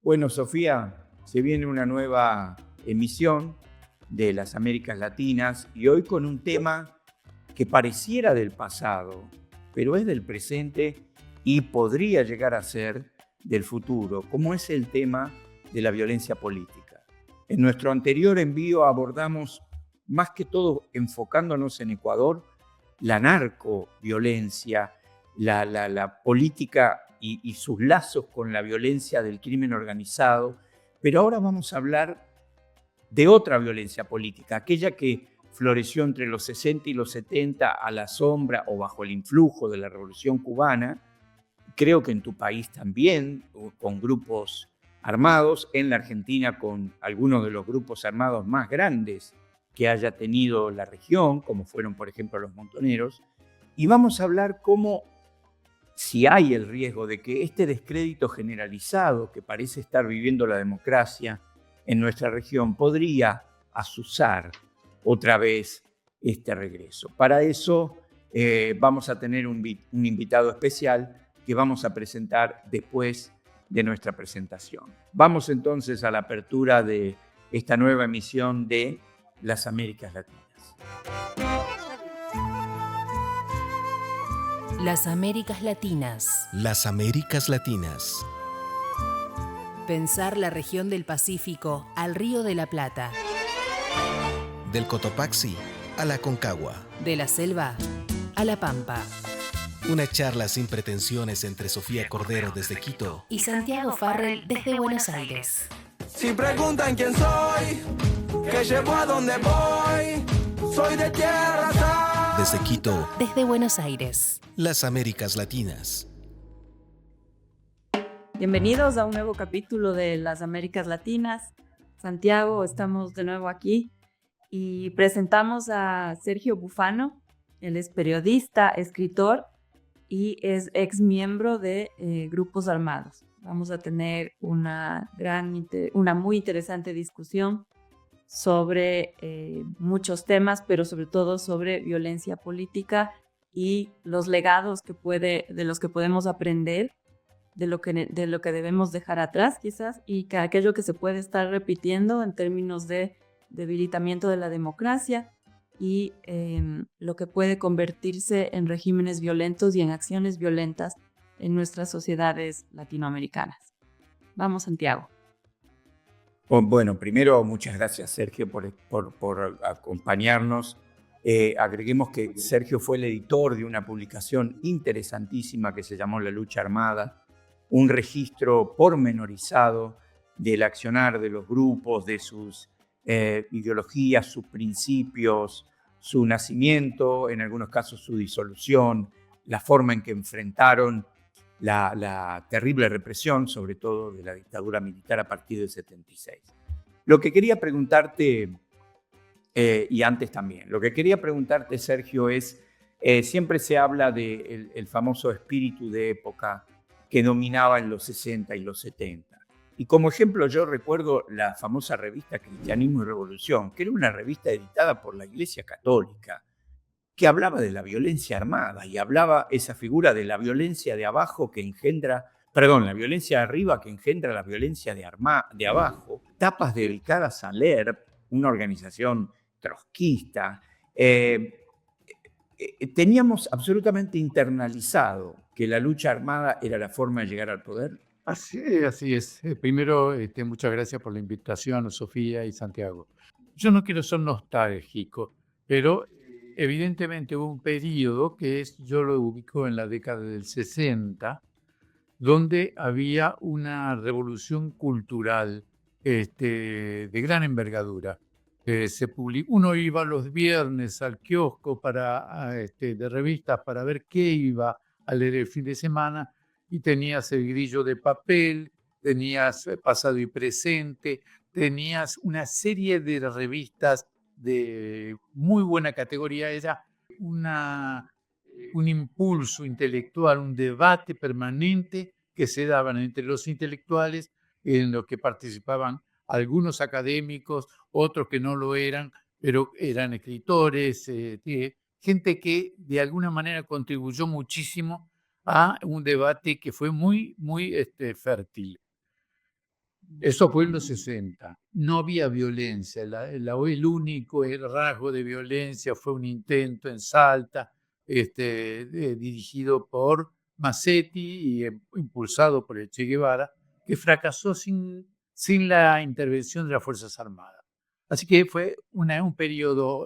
Bueno, Sofía, se viene una nueva emisión de las Américas Latinas y hoy con un tema que pareciera del pasado, pero es del presente y podría llegar a ser del futuro, como es el tema de la violencia política. En nuestro anterior envío abordamos, más que todo enfocándonos en Ecuador, la narcoviolencia, la política y sus lazos con la violencia del crimen organizado, pero ahora vamos a hablar de otra violencia política, aquella que floreció entre los 60 y los 70 a la sombra o bajo el influjo de la Revolución Cubana. Creo que en tu país también, con grupos armados, en la Argentina con algunos de los grupos armados más grandes que haya tenido la región, como fueron, por ejemplo, los Montoneros. Y vamos a hablar cómo, si hay el riesgo de que este descrédito generalizado que parece estar viviendo la democracia en nuestra región podría azuzar otra vez este regreso. Para eso vamos a tener un invitado especial que vamos a presentar después de nuestra presentación. Vamos entonces a la apertura de esta nueva emisión de Las Américas Latinas. Las Américas Latinas. Las Américas Latinas. Pensar la región del Pacífico al Río de la Plata. Del Cotopaxi a la Concagua. De la selva a la Pampa. Una charla sin pretensiones entre Sofía Cordero desde Quito y Santiago Farrell desde Buenos Aires. Si preguntan quién soy, qué llevo a dónde voy, soy de tierra sal. Desde Quito. Desde Buenos Aires. Las Américas Latinas. Bienvenidos a un nuevo capítulo de Las Américas Latinas. Santiago, estamos de nuevo aquí y presentamos a Sergio Bufano. Él es periodista, escritor y es ex miembro de grupos armados. Vamos a tener una muy interesante discusión sobre muchos temas, pero sobre todo sobre violencia política y los legados de los que podemos aprender, de lo que debemos dejar atrás quizás, y que aquello que se puede estar repitiendo en términos de debilitamiento de la democracia y lo que puede convertirse en regímenes violentos y en acciones violentas en nuestras sociedades latinoamericanas. Vamos, Santiago. Bueno, primero, muchas gracias, Sergio, por acompañarnos. Agreguemos que Sergio fue el editor de una publicación interesantísima que se llamó La Lucha Armada, un registro pormenorizado del accionar de los grupos, de sus ideologías, sus principios, su nacimiento, en algunos casos su disolución, la forma en que enfrentaron la terrible represión, sobre todo de la dictadura militar a partir del 76. Lo que quería preguntarte, y antes también, lo que quería preguntarte, Sergio, es, siempre se habla del famoso espíritu de época que dominaba en los 60 y los 70. Y como ejemplo yo recuerdo la famosa revista Cristianismo y Revolución, que era una revista editada por la Iglesia Católica, que hablaba de la violencia armada y hablaba esa figura de la violencia de abajo que engendra, la violencia de arriba que engendra la violencia de abajo, tapas dedicadas a LERP, una organización trotskista. Teníamos absolutamente internalizado que la lucha armada era la forma de llegar al poder. Así es. Primero, muchas gracias por la invitación, Sofía y Santiago. Yo no quiero ser nostálgico, pero evidentemente hubo un periodo yo lo ubico en la década del 60, donde había una revolución cultural de gran envergadura. Uno iba los viernes al kiosco de revistas para ver qué iba a leer el fin de semana, y tenías el Grillo de papel, tenías Pasado y Presente, tenías una serie de revistas de muy buena categoría. Era un impulso intelectual, un debate permanente que se daban entre los intelectuales, en lo que participaban algunos académicos, otros que no lo eran, pero eran escritores, gente que de alguna manera contribuyó muchísimo a un debate que fue muy, muy fértil. Eso fue en los 60. No había violencia. El único rasgo de violencia fue un intento en Salta, dirigido por Massetti y impulsado por el Che Guevara, que fracasó sin la intervención de las Fuerzas Armadas. Así que fue un periodo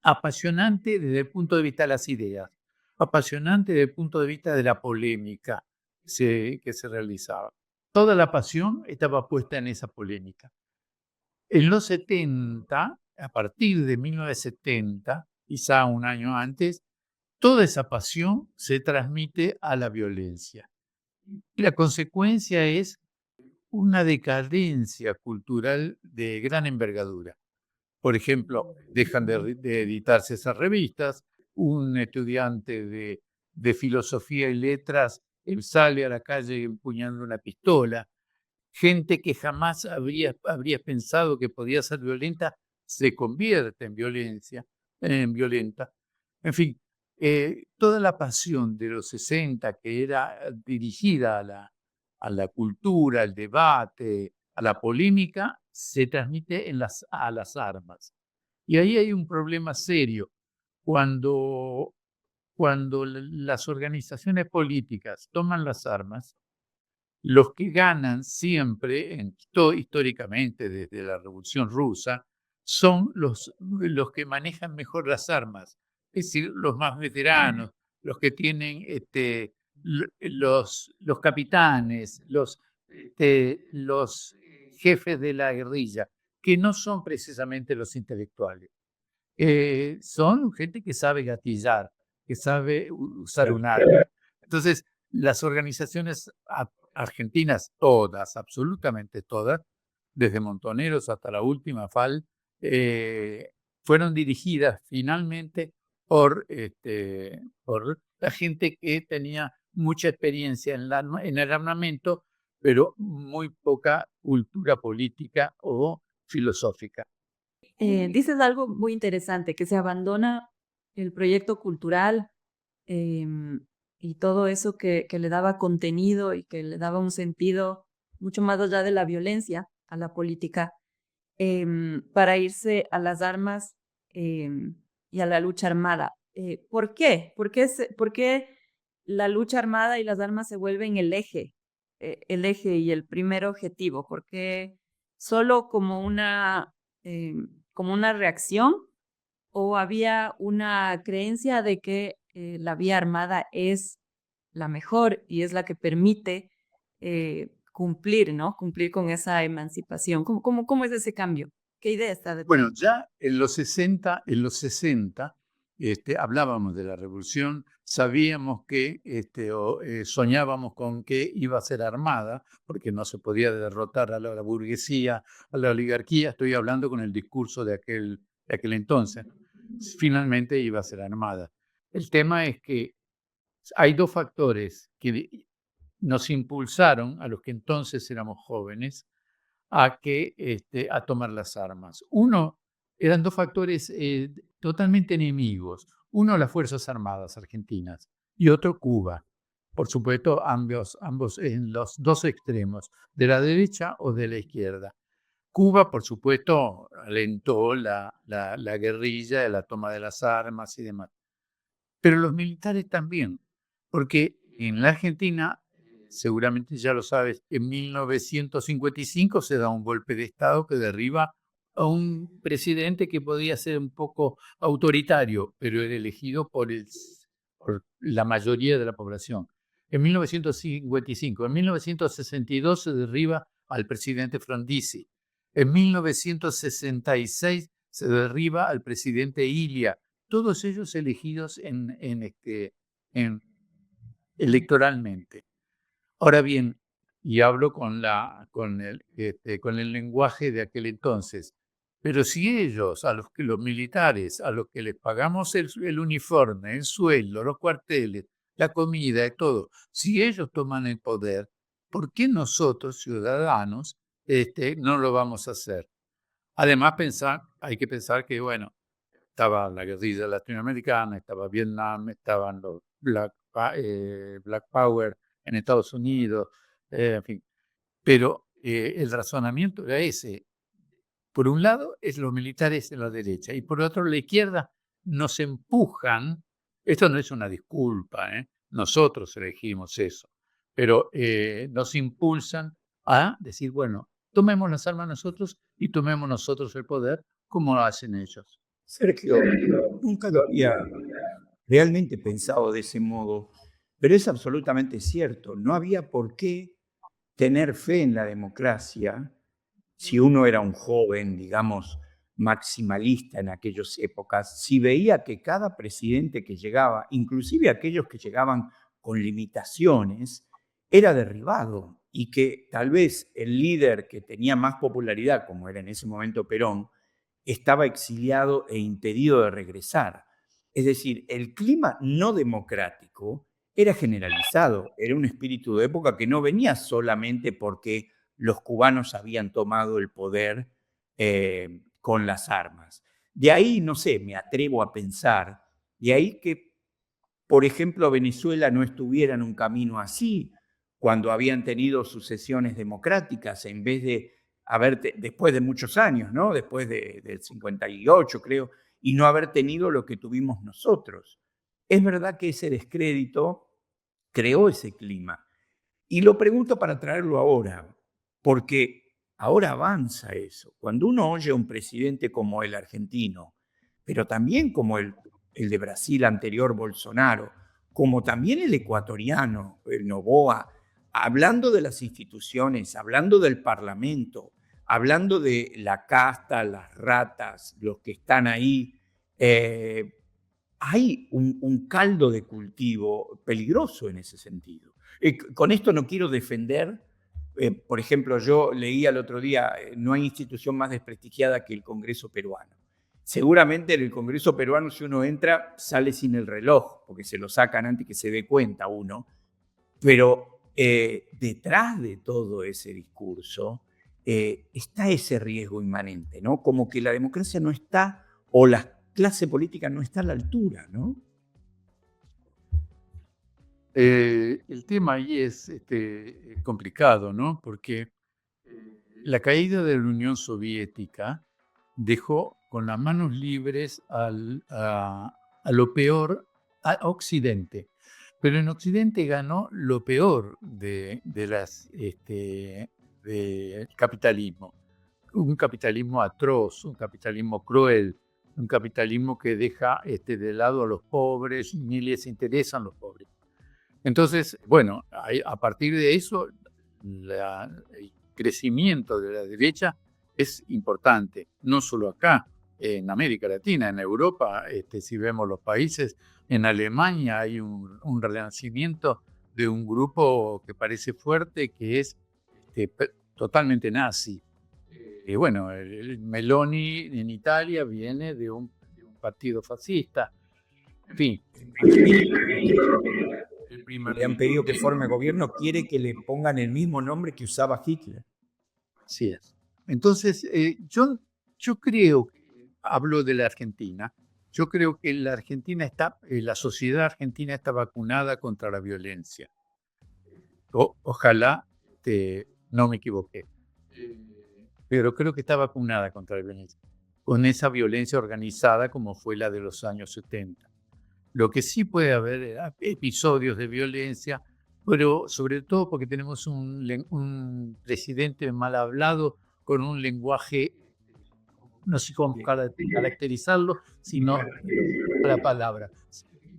apasionante desde el punto de vista de las ideas, apasionante desde el punto de vista de la polémica que se realizaba. Toda la pasión estaba puesta en esa polémica. En los 70, a partir de 1970, quizá un año antes, toda esa pasión se transmite a la violencia. Y la consecuencia es una decadencia cultural de gran envergadura. Por ejemplo, dejan de editarse esas revistas, un estudiante de filosofía y letras sale a la calle empuñando una pistola, gente que jamás habría pensado que podía ser violenta se convierte en violenta. En fin, toda la pasión de los 60 que era dirigida a la cultura, al debate, a la polémica, se transmite a las armas. Y ahí hay un problema serio. Cuando, cuando las organizaciones políticas toman las armas, los que ganan siempre, históricamente desde la Revolución Rusa, son los que manejan mejor las armas, es decir, los más veteranos, los que tienen los capitanes, los jefes de la guerrilla, que no son precisamente los intelectuales. Son gente que sabe gatillar, que sabe usar un arma. Entonces, las organizaciones argentinas, todas, absolutamente todas, desde Montoneros hasta la última FAL, fueron dirigidas finalmente por la gente que tenía mucha experiencia en el armamento, pero muy poca cultura política o filosófica. Dices algo muy interesante, que se abandona el proyecto cultural y todo eso que le daba contenido y que le daba un sentido mucho más allá de la violencia a la política, para irse a las armas y a la lucha armada. ¿Por qué? ¿Por qué la lucha armada y las armas se vuelven el eje y el primer objetivo? ¿Por qué solo como una reacción o había una creencia de que la vía armada es la mejor y es la que permite cumplir, ¿no? Cumplir con esa emancipación. ¿Cómo es ese cambio? ¿Qué idea está detrás? Bueno, ya en los 60, hablábamos de la revolución, sabíamos que soñábamos con que iba a ser armada, porque no se podía derrotar a la burguesía, a la oligarquía. Estoy hablando con el discurso de aquel entonces. Finalmente iba a ser armada. El tema es que hay dos factores que nos impulsaron, a los que entonces éramos jóvenes, a tomar las armas. Eran dos factores totalmente enemigos. Uno, las Fuerzas Armadas argentinas y otro, Cuba. Por supuesto, ambos en los dos extremos, de la derecha o de la izquierda. Cuba, por supuesto, alentó la guerrilla, la toma de las armas y demás. Pero los militares también, porque en la Argentina, seguramente ya lo sabes, en 1955 se da un golpe de Estado que derriba a un presidente que podía ser un poco autoritario, pero era elegido por la mayoría de la población. En 1955, en 1962 se derriba al presidente Frondizi. En 1966 se derriba al presidente Ilia. Todos ellos elegidos electoralmente. Ahora bien, y hablo con el lenguaje de aquel entonces, pero si ellos, los militares, a los que les pagamos el uniforme, el sueldo, los cuarteles, la comida y todo, si ellos toman el poder, ¿por qué nosotros, ciudadanos, no lo vamos a hacer? Además, hay que pensar que, bueno, estaba la guerrilla latinoamericana, estaba Vietnam, estaban los Black Power en Estados Unidos, en fin. Pero el razonamiento era ese. Por un lado, es los militares en la derecha y por otro, la izquierda nos empujan. Esto no es una disculpa, nosotros elegimos eso, pero nos impulsan a decir, bueno, tomemos las armas nosotros y tomemos nosotros el poder, como lo hacen ellos. Sergio, nunca lo había realmente pensado de ese modo, pero es absolutamente cierto. No había por qué tener fe en la democracia si uno era un joven, digamos, maximalista en aquellas épocas, si veía que cada presidente que llegaba, inclusive aquellos que llegaban con limitaciones, era derribado y que tal vez el líder que tenía más popularidad, como era en ese momento Perón, estaba exiliado e impedido de regresar. Es decir, el clima no democrático era generalizado, era un espíritu de época que no venía solamente porque los cubanos habían tomado el poder con las armas. De ahí, no sé, me atrevo a pensar, de ahí que, por ejemplo, Venezuela no estuviera en un camino así, cuando habían tenido sucesiones democráticas, en vez de después de muchos años, ¿no? Después del 58, creo, y no haber tenido lo que tuvimos nosotros. Es verdad que ese descrédito creó ese clima. Y lo pregunto para traerlo ahora, porque ahora avanza eso. Cuando uno oye a un presidente como el argentino, pero también como el de Brasil anterior, Bolsonaro, como también el ecuatoriano, el Noboa, hablando de las instituciones, hablando del Parlamento, hablando de la casta, las ratas, los que están ahí, hay un caldo de cultivo peligroso en ese sentido. Con esto no quiero defender, por ejemplo, yo leí el otro día, no hay institución más desprestigiada que el Congreso peruano. Seguramente en el Congreso peruano, si uno entra, sale sin el reloj, porque se lo sacan antes que se dé cuenta uno. Pero detrás de todo ese discurso está ese riesgo inmanente, ¿no? Como que la democracia no está, o la clase política no está a la altura, ¿no? El tema ahí es complicado, ¿no? Porque la caída de la Unión Soviética dejó con las manos libres a lo peor a Occidente. Pero en Occidente ganó lo peor del capitalismo. Un capitalismo atroz, un capitalismo cruel, un capitalismo que deja de lado a los pobres, ni les interesan los pobres. Entonces, bueno, a partir de eso, el crecimiento de la derecha es importante, no solo acá, en América Latina, en Europa, si vemos los países, en Alemania hay un renacimiento de un grupo que parece fuerte, que es totalmente nazi. Y bueno, el Meloni en Italia viene de un partido fascista. En fin. Le han pedido que forme gobierno, quiere que le pongan el mismo nombre que usaba Hitler. Así es. Entonces, yo creo, hablo de la Argentina, yo creo que la sociedad argentina está vacunada contra la violencia. Ojalá no me equivoqué, pero creo que está vacunada contra la violencia, con esa violencia organizada como fue la de los años 70. Lo que sí puede haber episodios de violencia, pero sobre todo porque tenemos un presidente mal hablado con un lenguaje, no sé cómo caracterizarlo, sino la palabra.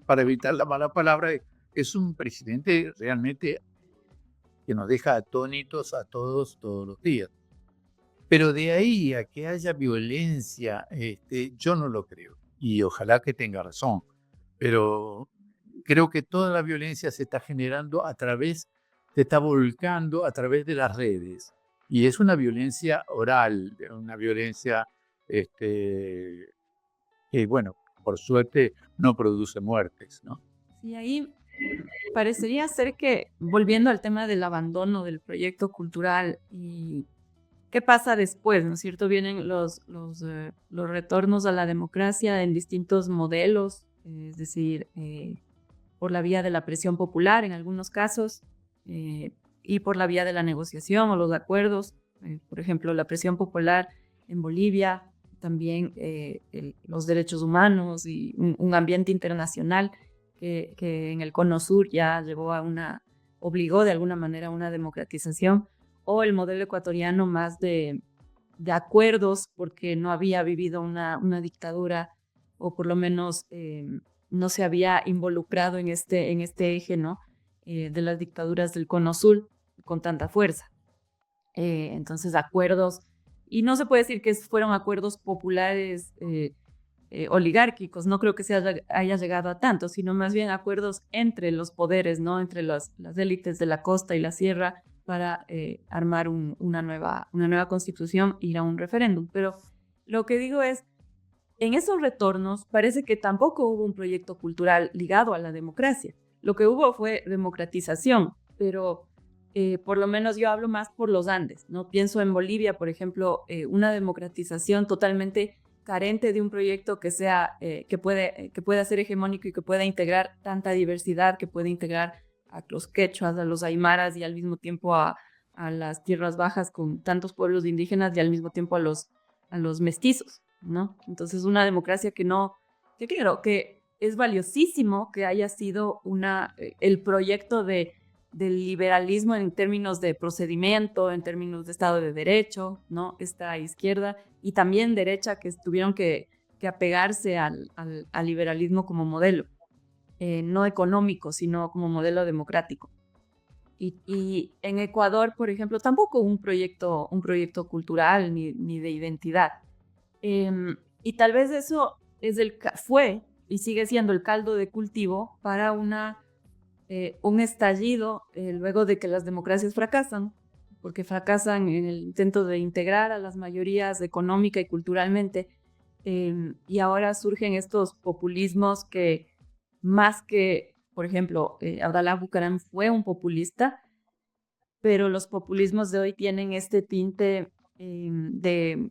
Para evitar la mala palabra, es un presidente realmente que nos deja atónitos a todos los días. Pero de ahí a que haya violencia, yo no lo creo. Y ojalá que tenga razón. Pero creo que toda la violencia se está generando se está volcando a través de las redes. Y es una violencia oral, una violencia que, bueno, por suerte no produce muertes, ¿no? Sí, ahí parecería ser que, volviendo al tema del abandono del proyecto cultural y qué pasa después, ¿no es cierto? Vienen los retornos a la democracia en distintos modelos, es decir, por la vía de la presión popular en algunos casos, y por la vía de la negociación o los acuerdos, por ejemplo, la presión popular en Bolivia, también los derechos humanos y un ambiente internacional que en el Cono Sur ya obligó de alguna manera a una democratización, o el modelo ecuatoriano más de acuerdos porque no había vivido una dictadura, o por lo menos no se había involucrado en este eje, ¿no? De las dictaduras del Cono Sur con tanta fuerza. Entonces, acuerdos, y no se puede decir que fueron acuerdos populares oligárquicos, no creo que haya llegado a tanto, sino más bien acuerdos entre los poderes, ¿no? Entre las élites de la costa y la sierra para armar una nueva constitución e ir a un referéndum. Pero lo que digo es, en esos retornos parece que tampoco hubo un proyecto cultural ligado a la democracia. Lo que hubo fue democratización, pero por lo menos yo hablo más por los Andes, ¿no? Pienso en Bolivia, por ejemplo, una democratización totalmente carente de un proyecto que pueda ser hegemónico y que pueda integrar tanta diversidad, que pueda integrar a los quechuas, a los aymaras y al mismo tiempo a las tierras bajas con tantos pueblos indígenas y al mismo tiempo a los mestizos, ¿no? Entonces, una democracia yo creo que es valiosísimo que haya sido el proyecto del liberalismo en términos de procedimiento, en términos de Estado de Derecho, ¿no? Esta izquierda y también derecha que tuvieron que apegarse al liberalismo como modelo, no económico, sino como modelo democrático. Y en Ecuador, por ejemplo, tampoco un proyecto cultural ni de identidad. Y tal vez eso fue y sigue siendo el caldo de cultivo para un estallido luego de que las democracias fracasan, porque fracasan en el intento de integrar a las mayorías económica y culturalmente, y ahora surgen estos populismos que, más que, por ejemplo, Abdalá Bucaram fue un populista, pero los populismos de hoy tienen este tinte de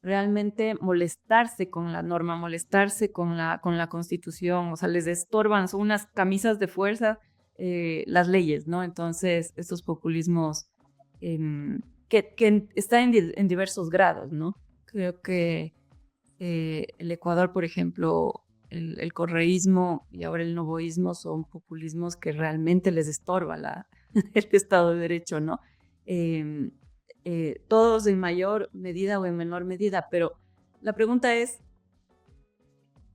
realmente molestarse con la norma, molestarse con la Constitución, o sea, les estorban, son unas camisas de fuerza las leyes, ¿no? Entonces, estos populismos que están en diversos grados, ¿no? Creo que el Ecuador, por ejemplo, el correísmo y ahora el novoísmo son populismos que realmente les estorba el Estado de Derecho, ¿no? Todos en mayor medida o en menor medida, pero la pregunta es,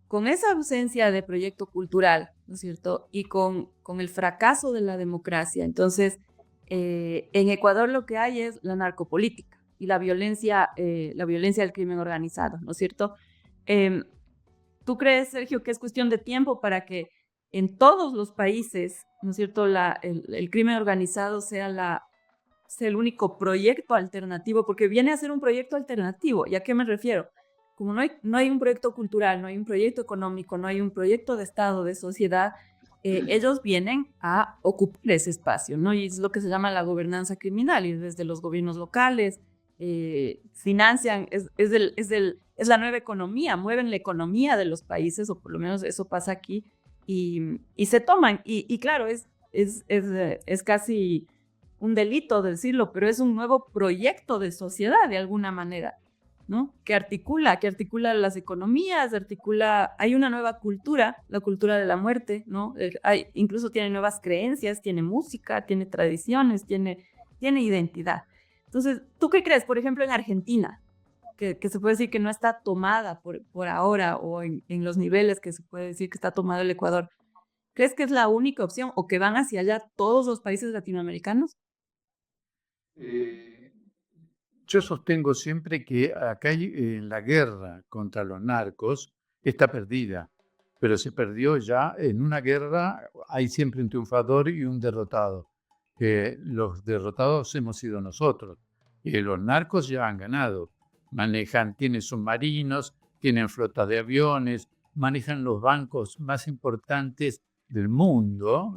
con esa ausencia de proyecto cultural, ¿no es cierto? Y con el fracaso de la democracia, entonces, en Ecuador lo que hay es la narcopolítica y la violencia del crimen organizado, ¿no es cierto? ¿Tú crees, Sergio, que es cuestión de tiempo para que en todos los países, ¿no es cierto?, el crimen organizado sea el único proyecto alternativo? Porque viene a ser un proyecto alternativo. ¿Y a qué me refiero? Como no hay un proyecto cultural, no hay un proyecto económico, no hay un proyecto de Estado, de sociedad, ellos vienen a ocupar ese espacio, ¿no? Y es lo que se llama la gobernanza criminal, y desde los gobiernos locales financian, es la nueva economía, mueven la economía de los países, o por lo menos eso pasa aquí, y se toman, y claro, es casi un delito decirlo, pero es un nuevo proyecto de sociedad de alguna manera, ¿no? Que articula las economías, hay una nueva cultura, la cultura de la muerte, ¿no? Incluso tiene nuevas creencias, tiene música, tiene tradiciones, tiene identidad. Entonces, ¿tú qué crees? Por ejemplo, en Argentina, que se puede decir que no está tomada por ahora, o en los niveles que se puede decir que está tomado el Ecuador, ¿crees que es la única opción o que van hacia allá todos los países latinoamericanos? Yo sostengo siempre que acá la guerra contra los narcos está perdida, pero se perdió ya en una guerra, hay siempre un triunfador y un derrotado. Los derrotados hemos sido nosotros, y los narcos ya han ganado. Tienen submarinos, tienen flotas de aviones, manejan los bancos más importantes del mundo,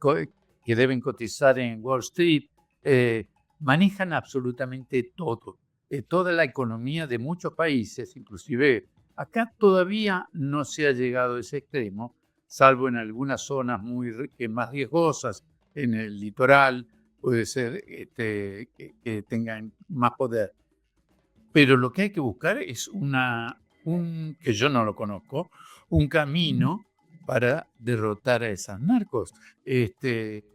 que deben cotizar en Wall Street, manejan absolutamente todo, toda la economía de muchos países, inclusive acá todavía no se ha llegado a ese extremo, salvo en algunas zonas más riesgosas, en el litoral, puede ser que tengan más poder. Pero lo que hay que buscar es que yo no lo conozco, un camino para derrotar a esas narcos,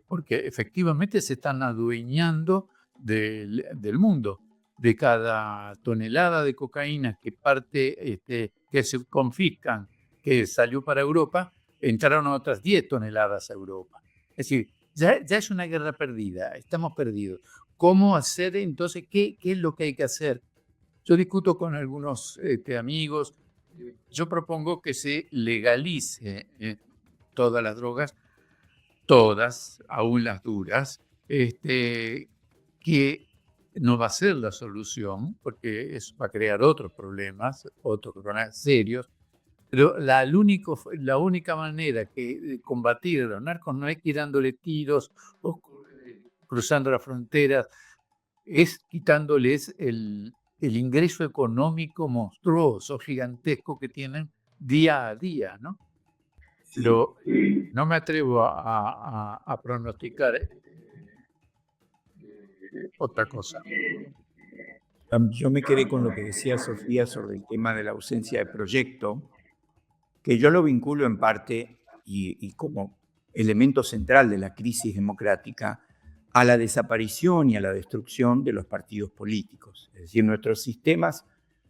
porque efectivamente se están adueñando del mundo. De cada tonelada de cocaína que se confiscan, que salió para Europa, entraron otras 10 toneladas a Europa. Es decir, ya es una guerra perdida, estamos perdidos. ¿Cómo hacer entonces? ¿Qué es lo que hay que hacer? Yo discuto con algunos amigos. Yo propongo que se legalice todas las drogas, todas, aún las duras, que no va a ser la solución, porque eso va a crear otros problemas serios. Pero la única manera de combatir a los narcos no es que dándole tiros o cruzando las fronteras, es quitándoles el ingreso económico monstruoso, gigantesco que tienen día a día, ¿no? No me atrevo a pronosticar otra cosa. Yo me quedé con lo que decía Sofía sobre el tema de la ausencia de proyecto, que yo lo vinculo en parte y como elemento central de la crisis democrática a la desaparición y a la destrucción de los partidos políticos. Es decir, nuestros sistemas,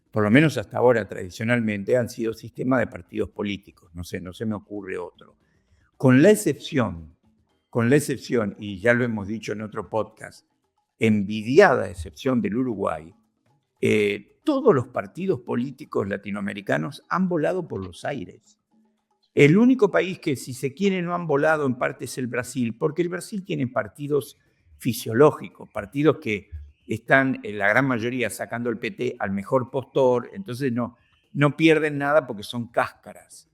por lo menos hasta ahora tradicionalmente, han sido sistemas de partidos políticos. No se me ocurre otro. Con la excepción, y ya lo hemos dicho en otro podcast, envidiada excepción del Uruguay, todos los partidos políticos latinoamericanos han volado por los aires. El único país que, si se quiere, no han volado en parte es el Brasil, porque el Brasil tiene partidos fisiológicos, partidos que están, en la gran mayoría, sacando el PT al mejor postor, entonces no pierden nada porque son cáscaras.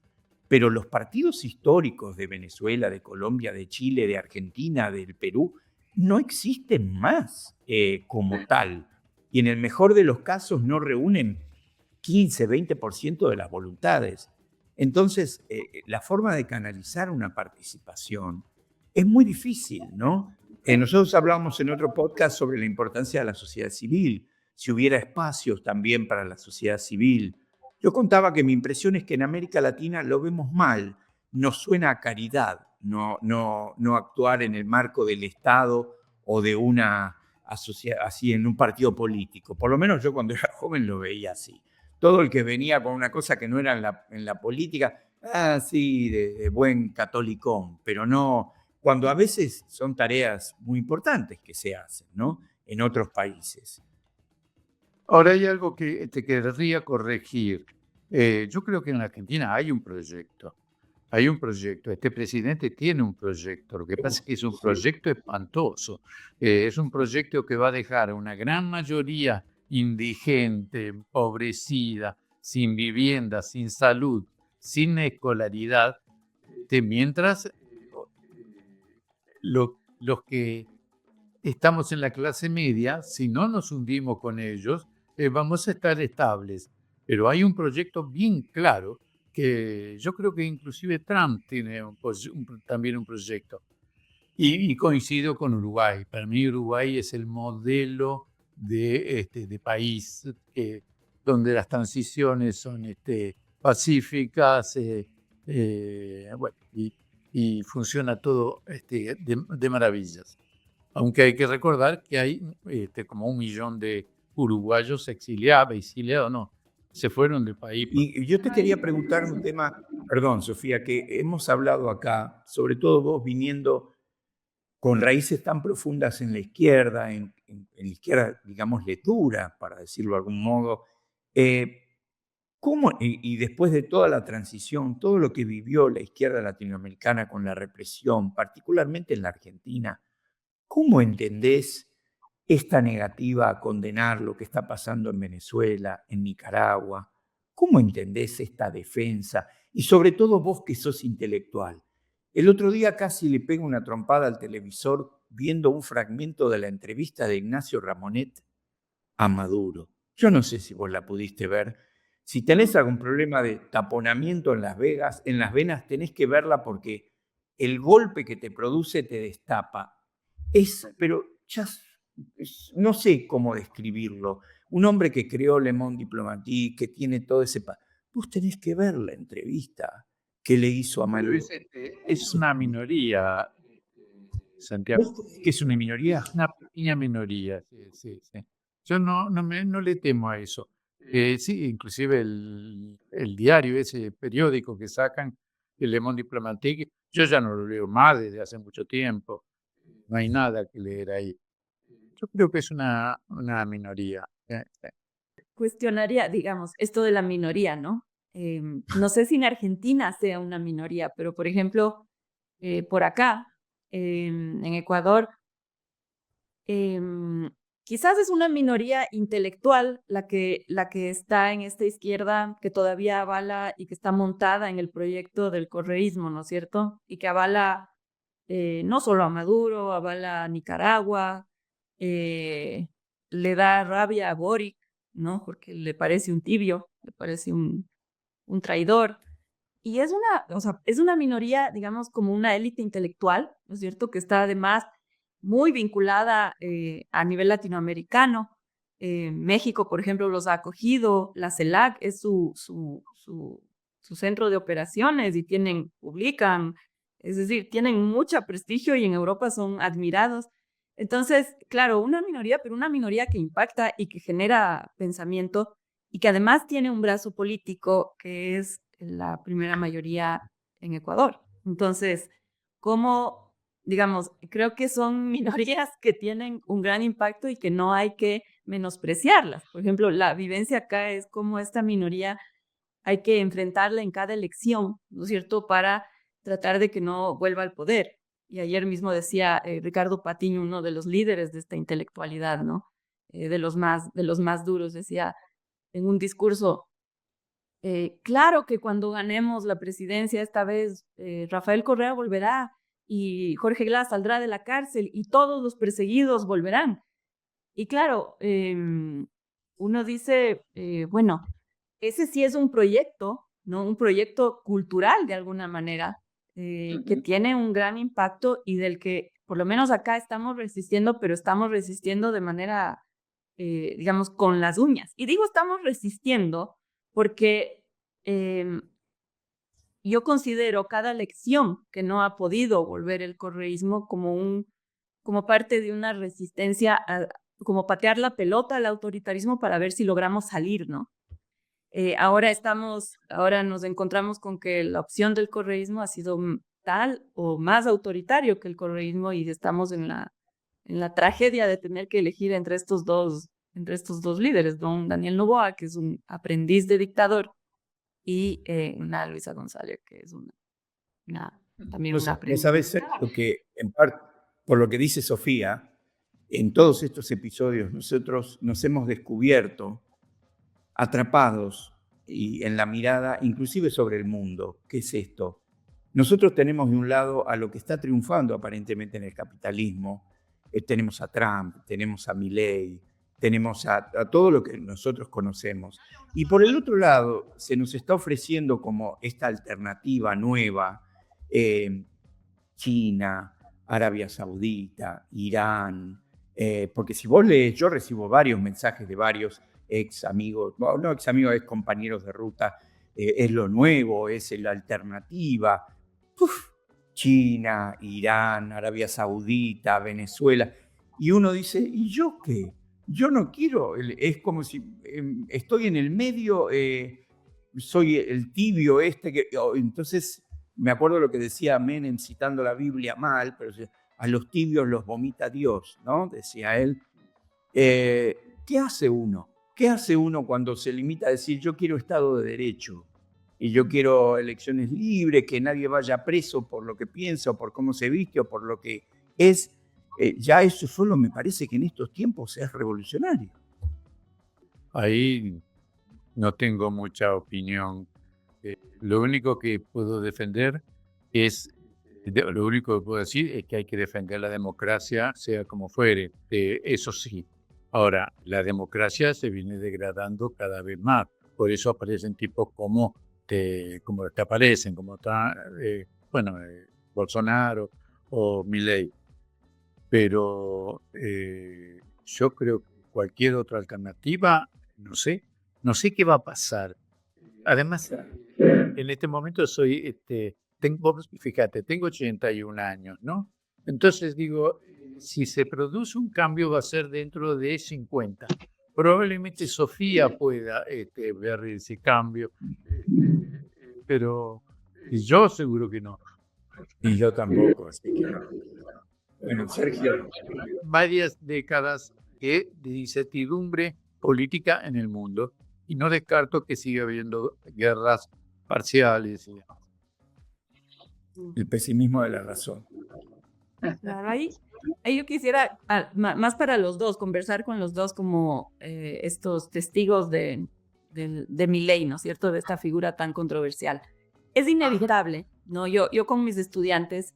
Pero los partidos históricos de Venezuela, de Colombia, de Chile, de Argentina, del Perú, no existen más como tal. Y en el mejor de los casos no reúnen 15, 20% de las voluntades. Entonces, la forma de canalizar una participación es muy difícil, ¿no? Nosotros hablamos en otro podcast sobre la importancia de la sociedad civil, si hubiera espacios también para la sociedad civil. Yo contaba que mi impresión es que en América Latina lo vemos mal, nos suena a caridad, no actuar en el marco del Estado o de una así en un partido político. Por lo menos yo cuando era joven lo veía así. Todo el que venía con una cosa que no era en la política, sí, de buen catolicón, pero no, cuando a veces son tareas muy importantes que se hacen, ¿no? En otros países. Ahora hay algo que te querría corregir. Yo creo que en Argentina hay un proyecto. Este presidente tiene un proyecto. Lo que pasa es que es un proyecto espantoso. Es un proyecto que va a dejar a una gran mayoría indigente, empobrecida, sin vivienda, sin salud, sin escolaridad, mientras los que estamos en la clase media, si no nos hundimos con ellos, vamos a estar estables. Pero hay un proyecto bien claro que yo creo que inclusive Trump tiene también un proyecto. Y coincido con Uruguay. Para mí Uruguay es el modelo de país donde las transiciones son pacíficas y funciona todo de maravillas. Aunque hay que recordar que hay como 1 millón de uruguayos exiliados, se fueron del país. Y yo te quería preguntar un tema, perdón, Sofía, que hemos hablado acá, sobre todo vos viniendo con raíces tan profundas en la izquierda, en la izquierda, digamos, dura, para decirlo de algún modo. ¿Cómo, y después de toda la transición, todo lo que vivió la izquierda latinoamericana con la represión, particularmente en la Argentina, cómo entendés esta negativa a condenar lo que está pasando en Venezuela, en Nicaragua? ¿Cómo entendés esta defensa? Y sobre todo vos que sos intelectual. El otro día casi le pego una trompada al televisor viendo un fragmento de la entrevista de Ignacio Ramonet a Maduro. Yo no sé si vos la pudiste ver. Si tenés algún problema de taponamiento en las venas, tenés que verla porque el golpe que te produce te destapa pero ya no sé cómo describirlo. Un hombre que creó Le Monde Diplomatique, que tiene todo ese... Vos tenés que ver la entrevista que le hizo a Pero Maduro. es una minoría, Santiago. ¿Que es una minoría? Una pequeña minoría, sí. Yo no le temo a eso. Sí, inclusive el diario, ese periódico que sacan, el Le Monde Diplomatique, yo ya no lo leo más desde hace mucho tiempo. No hay nada que leer ahí. Yo creo que es una minoría. Cuestionaría, digamos, esto de la minoría, ¿no? No sé si en Argentina sea una minoría, pero por ejemplo, por acá, en Ecuador, quizás es una minoría intelectual la que está en esta izquierda que todavía avala y que está montada en el proyecto del correísmo, ¿no es cierto? Y que avala no solo a Maduro, avala a Nicaragua, le da rabia a Boric, ¿no? Porque le parece un tibio, le parece un traidor. Y es una minoría, digamos, como una élite intelectual, ¿no es cierto? Que está además muy vinculada a nivel latinoamericano. México, por ejemplo, los ha acogido, la CELAC es su centro de operaciones y publican, es decir, tienen mucho prestigio y en Europa son admirados. Entonces, claro, una minoría, pero una minoría que impacta y que genera pensamiento y que además tiene un brazo político que es la primera mayoría en Ecuador. Entonces, como, digamos, creo que son minorías que tienen un gran impacto y que no hay que menospreciarlas. Por ejemplo, la vivencia acá es como esta minoría hay que enfrentarla en cada elección, ¿no es cierto?, para tratar de que no vuelva al poder. Y ayer mismo decía Ricardo Patiño, uno de los líderes de esta intelectualidad, ¿no? De los más duros, decía en un discurso, claro que cuando ganemos la presidencia esta vez, Rafael Correa volverá y Jorge Glass saldrá de la cárcel y todos los perseguidos volverán. Y claro, uno dice, bueno, ese sí es un proyecto, ¿no? Un proyecto cultural de alguna manera, que tiene un gran impacto y del que por lo menos acá estamos resistiendo, pero estamos resistiendo de manera, digamos, con las uñas. Y digo estamos resistiendo porque yo considero cada elección que no ha podido volver el correísmo como parte de una resistencia, como patear la pelota al autoritarismo para ver si logramos salir, ¿no? Ahora nos encontramos con que la opción del correísmo ha sido tal o más autoritario que el correísmo y estamos en la tragedia de tener que elegir entre estos dos líderes, don Daniel Noboa, que es un aprendiz de dictador, y una Luisa González, que es también una aprendiz. ¿Sabes, Sergio, que en parte, por lo que dice Sofía, en todos estos episodios nosotros nos hemos descubierto atrapados y en la mirada, inclusive sobre el mundo? ¿Qué es esto? Nosotros tenemos de un lado a lo que está triunfando aparentemente en el capitalismo. Tenemos a Trump, tenemos a Milei, tenemos a todo lo que nosotros conocemos. Y por el otro lado, se nos está ofreciendo como esta alternativa nueva, China, Arabia Saudita, Irán, porque si vos lees, yo recibo varios mensajes de varios ex amigos, no ex amigos, ex compañeros de ruta, es lo nuevo, es la alternativa. China, Irán, Arabia Saudita, Venezuela. Y uno dice, ¿y yo qué? Yo no quiero, es como si estoy en el medio, soy el tibio entonces me acuerdo lo que decía Menem citando la Biblia mal, pero a los tibios los vomita Dios, ¿no? Decía él. ¿Qué hace uno? ¿Qué hace uno cuando se limita a decir yo quiero Estado de Derecho y yo quiero elecciones libres, que nadie vaya preso por lo que piensa o por cómo se viste o por lo que es? Ya eso solo me parece que en estos tiempos es revolucionario. Ahí no tengo mucha opinión. Lo único que puedo defender lo único que puedo decir es que hay que defender la democracia, sea como fuere. Eso sí. Ahora, la democracia se viene degradando cada vez más. Por eso aparecen tipos como te aparecen, como Bolsonaro o Milei. pero yo creo que cualquier otra alternativa, no sé qué va a pasar. Además, en este momento fíjate, tengo 81 años, ¿no? Entonces digo, si se produce un cambio va a ser dentro de 50. Probablemente Sofía pueda ver ese cambio, pero yo seguro que no. Y yo tampoco, así que... Bueno, Sergio. Varias décadas de incertidumbre política en el mundo y no descarto que siga habiendo guerras parciales y demás. El pesimismo de la razón. Claro, ahí yo quisiera, más para los dos, conversar con los dos como estos testigos de Milei, ¿no es cierto?, de esta figura tan controversial. Es inevitable, ¿no? Yo con mis estudiantes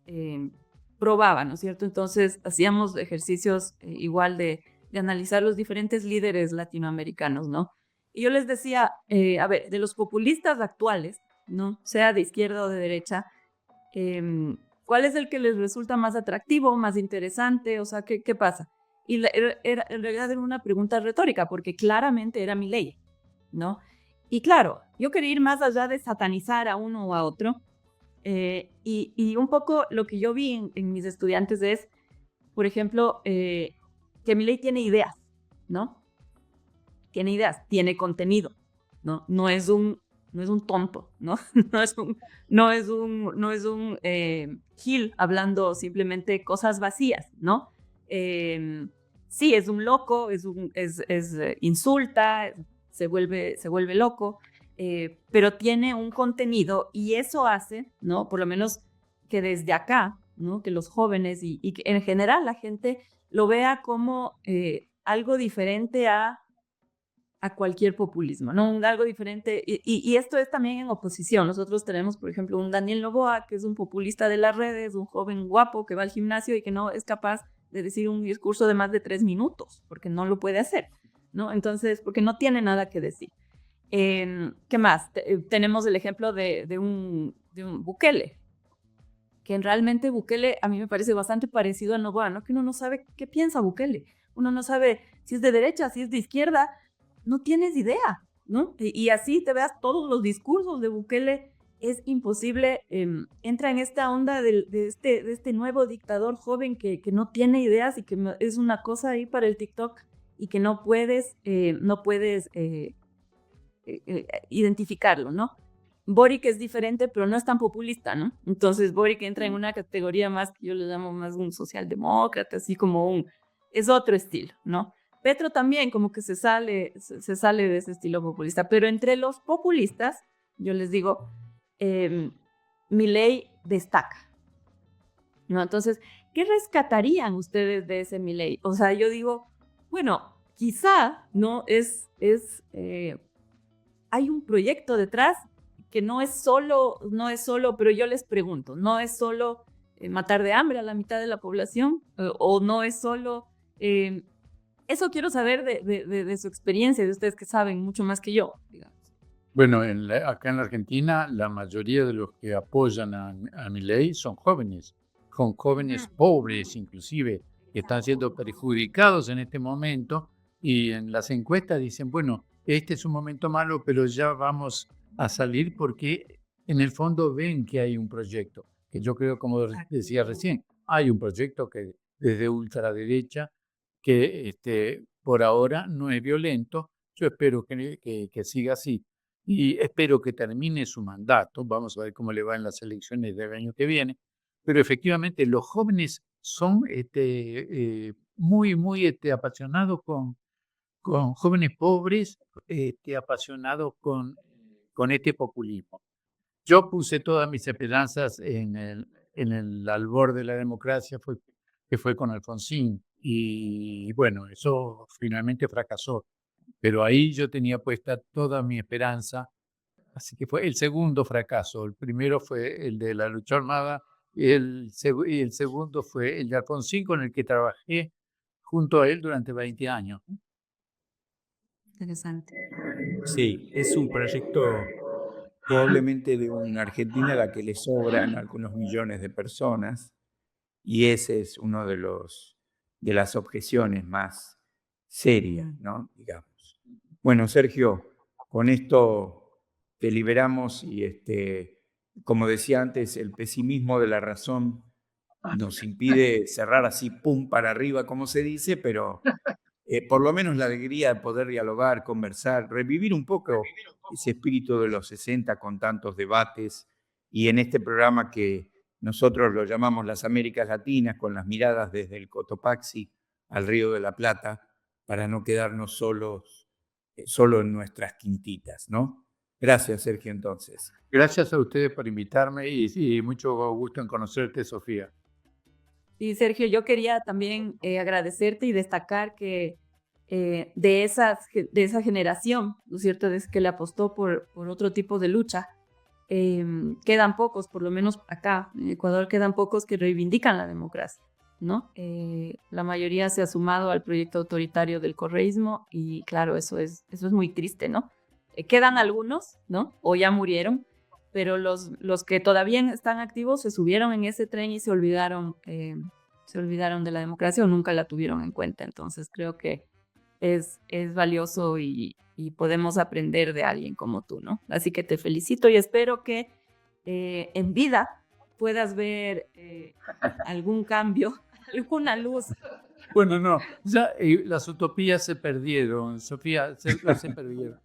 probaba, ¿no es cierto? Entonces hacíamos ejercicios igual de analizar los diferentes líderes latinoamericanos, ¿no? Y yo les decía, a ver, de los populistas actuales, ¿no?, sea de izquierda o de derecha, ¿cuál es el que les resulta más atractivo, más interesante? O sea, ¿qué pasa? Y en realidad era una pregunta retórica, porque claramente era Milei, ¿no? Y claro, yo quería ir más allá de satanizar a uno o a otro, y un poco lo que yo vi en mis estudiantes es, por ejemplo, que Milei tiene ideas, ¿no? Tiene ideas, tiene contenido, ¿no? No es un tonto, ¿no? No es un Gil hablando simplemente cosas vacías, ¿no? Sí, es un loco, insulta, se vuelve loco, pero tiene un contenido y eso hace, ¿no?, por lo menos que desde acá, ¿no?, que los jóvenes y que en general la gente lo vea como algo diferente a cualquier populismo, ¿no? Algo diferente. Y esto es también en oposición. Nosotros tenemos, por ejemplo, un Daniel Noboa, que es un populista de las redes, un joven guapo que va al gimnasio y que no es capaz de decir un discurso de más de 3 minutos, porque no lo puede hacer, ¿no? Entonces, porque no tiene nada que decir. ¿Qué más? Tenemos el ejemplo de un Bukele, que realmente Bukele a mí me parece bastante parecido a Noboa, ¿no? Que uno no sabe qué piensa Bukele. Uno no sabe si es de derecha, si es de izquierda. No tienes idea, ¿no? Y así te veas todos los discursos de Bukele, es imposible. Entra en esta onda de este nuevo dictador joven que no tiene ideas y que es una cosa ahí para el TikTok y que no puedes identificarlo, ¿no? Boric es diferente, pero no es tan populista, ¿no? Entonces Boric entra en una categoría más, que yo le llamo más un socialdemócrata, así como es otro estilo, ¿no? Petro también como que se sale de ese estilo populista, pero entre los populistas, yo les digo, Milei destaca, ¿no? Entonces, ¿qué rescatarían ustedes de ese Milei? O sea, yo digo, bueno, quizá, ¿no? Hay un proyecto detrás que no es solo, pero yo les pregunto, no es solo matar de hambre a la mitad de la población, o no es solo... Eso quiero saber de su experiencia, de ustedes que saben mucho más que yo, digamos. Bueno, acá en la Argentina, la mayoría de los que apoyan a Milei son jóvenes pobres inclusive, que están siendo perjudicados en este momento, y en las encuestas dicen, bueno, este es un momento malo, pero ya vamos a salir porque en el fondo ven que hay un proyecto, que yo creo, como decía recién, hay un proyecto que desde ultraderecha, que por ahora no es violento. Yo espero que siga así y espero que termine su mandato. Vamos a ver cómo le va en las elecciones del año que viene. Pero efectivamente los jóvenes son muy apasionados con jóvenes pobres, apasionados con este populismo. Yo puse todas mis esperanzas en el albor de la democracia, que fue con Alfonsín. Y bueno, eso finalmente fracasó. Pero ahí yo tenía puesta toda mi esperanza. Así que fue el segundo fracaso. El primero fue el de la lucha armada y el segundo fue el de Alfonsín, con el que trabajé junto a él durante 20 años. Interesante. Sí, es un proyecto probablemente de una Argentina a la que le sobran algunos millones de personas, y ese es uno de los de las objeciones más serias, ¿no? Digamos. Bueno, Sergio, con esto te liberamos y como decía antes, el pesimismo de la razón nos impide cerrar así, pum, para arriba, como se dice, pero por lo menos la alegría de poder dialogar, conversar, revivir un poco ese espíritu de los 60 con tantos debates y en este programa que nosotros lo llamamos Las Américas Latinas, con las miradas desde el Cotopaxi al Río de la Plata, para no quedarnos solo en nuestras quintitas, ¿no? Gracias, Sergio, entonces. Gracias a ustedes por invitarme y mucho gusto en conocerte, Sofía. Sí, Sergio, yo quería también agradecerte y destacar que de esa generación, ¿no es cierto?, desde que le apostó por otro tipo de lucha, quedan pocos, por lo menos acá en Ecuador, quedan pocos que reivindican la democracia, ¿no? La mayoría se ha sumado al proyecto autoritario del correísmo y claro, eso es muy triste, ¿no? Quedan algunos, ¿no? O ya murieron, pero los que todavía están activos se subieron en ese tren y se olvidaron de la democracia o nunca la tuvieron en cuenta. Entonces creo que es valioso y podemos aprender de alguien como tú, ¿no? Así que te felicito y espero que en vida puedas ver algún cambio, alguna luz. Bueno, no, ya las utopías se perdieron, Sofía, se perdieron.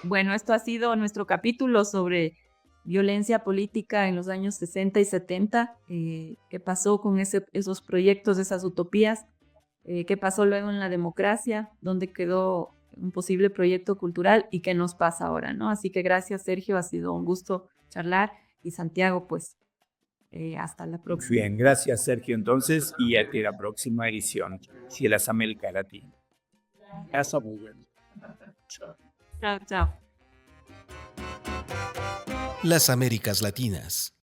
Bueno, esto ha sido nuestro capítulo sobre violencia política en los años 60 y 70, qué pasó con esos proyectos, esas utopías, qué pasó luego en la democracia, dónde quedó un posible proyecto cultural y qué nos pasa ahora, ¿no? Así que gracias, Sergio, ha sido un gusto charlar y Santiago, pues hasta la próxima. Bien, gracias, Sergio, entonces, y hasta la próxima edición de Las Américas Latinas. Eso muy bueno. Chao, chao. Las Américas Latinas.